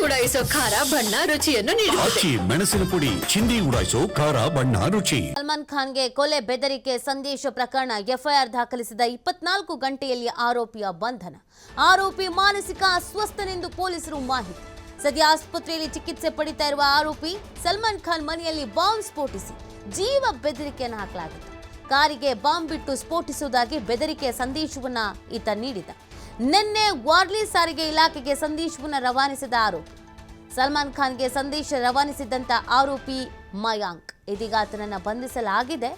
ಉಡಾಯಿಸೋ ಖಾರ ಬಣ್ಣ ರುಚಿಯನ್ನು ನೀಡುತ್ತದೆ. ಮೆಣಸಿನ ಪುಡಿ ಚಿಂದಿ ಉಡಾಯಿಸೋ ಖಾರ ಬಣ್ಣ ರುಚಿ. ಸಲ್ಮಾನ್ ಖಾನ್ಗೆ ಕೊಲೆ ಬೆದರಿಕೆ ಸಂದೇಶ ಪ್ರಕರಣ ಎಫ್ಐಆರ್ ದಾಖಲಿಸಿದ 24 ಗಂಟೆಯಲ್ಲಿ ಆರೋಪಿಯ ಬಂಧನ. ಆರೋಪಿ ಮಾನಸಿಕ ಅಸ್ವಸ್ಥನೆಂದು ಪೊಲೀಸರು ಮಾಹಿತಿ. ಸದ್ಯ ಆಸ್ಪತ್ರೆಯಲ್ಲಿ ಚಿಕಿತ್ಸೆ ಪಡಿತಾ ಇರುವ ಆರೋಪಿ ಸಲ್ಮಾನ್ ಖಾನ್ ಮನೆಯಲ್ಲಿ ಬಾಂಬ್ ಸ್ಫೋಟಿಸಿ ಜೀವ ಬೆದರಿಕೆಯನ್ನು ಹಾಕಲಾಗಿತ್ತು. ಕಾರಿಗೆ ಬಾಂಬ್ ಬಿಟ್ಟು ಸ್ಫೋಟಿಸುವುದಾಗಿ ಬೆದರಿಕೆಯ ಸಂದೇಶವನ್ನ ಈತ ನೀಡಿದ. ನಿನ್ನೆ ವಾರ್ಲಿ ಸಾರಿಗೆ ಇಲಾಖೆಗೆ ಸಂದೇಶವನ್ನು ರವಾನಿಸಿದ ಆರೋಪಿ ಸಲ್ಮಾನ್ ಖಾನ್ಗೆ ಸಂದೇಶ ರವಾನಿಸಿದಂತ ಆರೋಪಿ ಮಯಾಂಕ್ ಇದೀಗ ಆತನನ್ನು ಬಂಧಿಸಲಾಗಿದೆ.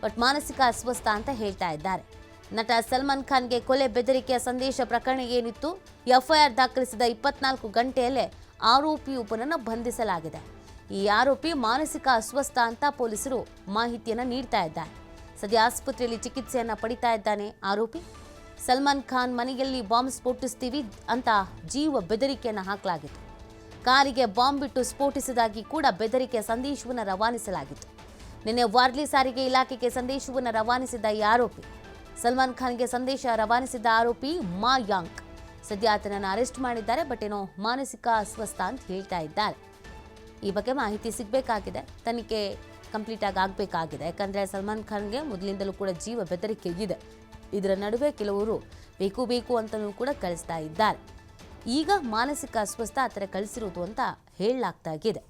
ಬಟ್ ಮಾನಸಿಕ ಅಸ್ವಸ್ಥ ಅಂತ ಹೇಳ್ತಾ ಇದ್ದಾರೆ. ನಟ ಸಲ್ಮಾನ್ ಖಾನ್ಗೆ ಕೊಲೆ ಬೆದರಿಕೆಯ ಸಂದೇಶ ಪ್ರಕರಣ ಏನಿತ್ತು, ಎಫ್ಐಆರ್ ದಾಖಲಿಸಿದ 24 ಗಂಟೆಯಲ್ಲೇ ಆರೋಪಿಯೊಬ್ಬನನ್ನು ಬಂಧಿಸಲಾಗಿದೆ. ಈ ಆರೋಪಿ ಮಾನಸಿಕ ಅಸ್ವಸ್ಥ ಅಂತ ಪೊಲೀಸರು ಮಾಹಿತಿಯನ್ನು ನೀಡ್ತಾ ಇದ್ದಾರೆ. ಸದ್ಯ ಆಸ್ಪತ್ರೆಯಲ್ಲಿ ಚಿಕಿತ್ಸೆಯನ್ನು ಪಡಿತಾ ಇದ್ದಾನೆ ಆರೋಪಿ. ಸಲ್ಮಾನ್ ಖಾನ್ ಮನೆಯಲ್ಲಿ ಬಾಂಬ್ ಸ್ಫೋಟಿಸ್ತೀವಿ ಅಂತ ಜೀವ ಬೆದರಿಕೆಯನ್ನು ಹಾಕಲಾಗಿತ್ತು. ಕಾರಿಗೆ ಬಾಂಬ್ ಬಿಟ್ಟು ಸ್ಫೋಟಿಸಿದಾಗಿ ಕೂಡ ಬೆದರಿಕೆಯ ಸಂದೇಶವನ್ನು ರವಾನಿಸಲಾಗಿತ್ತು. ನಿನ್ನೆ ವಾರ್ಲಿ ಸಾರಿಗೆ ಇಲಾಖೆಗೆ ಸಂದೇಶವನ್ನು ರವಾನಿಸಿದ ಈ ಆರೋಪಿ ಸಲ್ಮಾನ್ ಖಾನ್ಗೆ ಸಂದೇಶ ರವಾನಿಸಿದ ಆರೋಪಿ ಮಯಾಂಕ್ ಸದ್ಯ ಆತನನ್ನು ಅರೆಸ್ಟ್ ಮಾಡಿದ್ದಾರೆ. ಬಟ್ ಏನೋ ಮಾನಸಿಕ ಅಸ್ವಸ್ಥ ಅಂತ ಹೇಳ್ತಾ ಇದ್ದಾರೆ. ಈ ಬಗ್ಗೆ ಮಾಹಿತಿ ಸಿಗಬೇಕಾಗಿದೆ, ತನಿಖೆ ಕಂಪ್ಲೀಟ್ ಆಗಬೇಕಾಗಿದೆ. ಯಾಕಂದರೆ ಸಲ್ಮಾನ್ ಖಾನ್ಗೆ ಮೊದಲಿಂದಲೂ ಕೂಡ ಜೀವ ಬೆದರಿಕೆ ಇದೆ. ಇದರ ನಡುವೆ ಕೆಲವರು ಬೇಕು ಅಂತಲೂ ಕೂಡ ಕಳಿಸ್ತಾ ಇದ್ದಾರೆ. ಈಗ ಮಾನಸಿಕ ಅಸ್ವಸ್ಥ ಆ ಥರ ಕಳಿಸಿರೋದು ಅಂತ ಹೇಳಲಾಗ್ತಾ ಇದೆ.